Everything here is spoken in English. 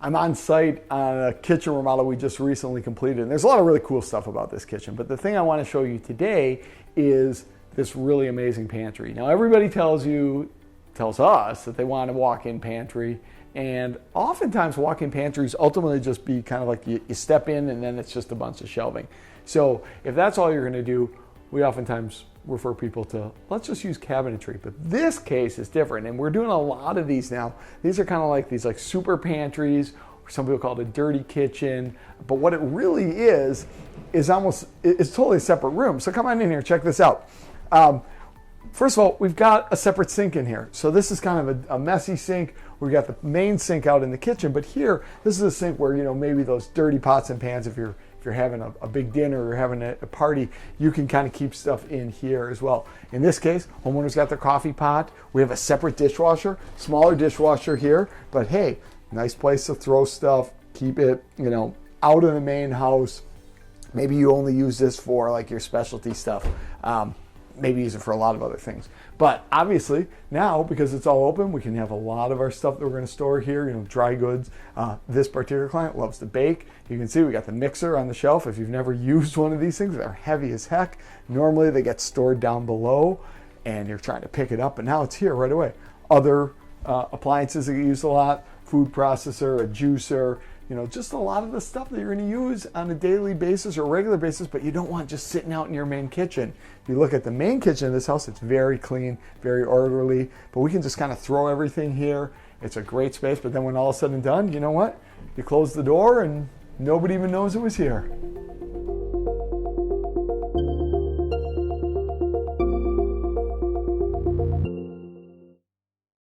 I'm on site on a kitchen remodel we just recently completed. And there's a lot of really cool stuff about this kitchen. But the thing I want to show you today is this really amazing pantry. Now, everybody tells us that they want a walk-in pantry. And oftentimes walk-in pantries ultimately just be kind of like you step in and then it's just a bunch of shelving. So if that's all you're going to do, we oftentimes refer people to, let's just use cabinetry. But this case is different, and we're doing a lot of these now. These are kind of like these like super pantries, or some people call it a dirty kitchen. But what it really is almost, it's totally a separate room. So come on in here, check this out. First of all, we've got a separate sink in here. So this is kind of a messy sink. We've got the main sink out in the kitchen, but here, this is a sink where, maybe those dirty pots and pans, if you're having a big dinner or having a party, you can kind of keep stuff in here as well. In this case, homeowners got their coffee pot. We have a separate dishwasher, smaller dishwasher here, but hey, nice place to throw stuff, keep it, out of the main house. Maybe you only use this for like your specialty stuff. Maybe use it for a lot of other things. But obviously now, because it's all open, we can have a lot of our stuff that we're going to store here, dry goods. This particular client loves to bake. You can see we got the mixer on the shelf. If you've never used one of these things, they're heavy as heck. Normally they get stored down below and you're trying to pick it up, but now it's here right away. Other appliances that get used a lot, food processor, a juicer, just a lot of the stuff that you're going to use on a daily basis or regular basis, but you don't want just sitting out in your main kitchen. If you look at the main kitchen of this house, it's very clean, very orderly, but we can just kind of throw everything here. It's a great space, but then when all is said and done, you know what? You close the door and nobody even knows it was here.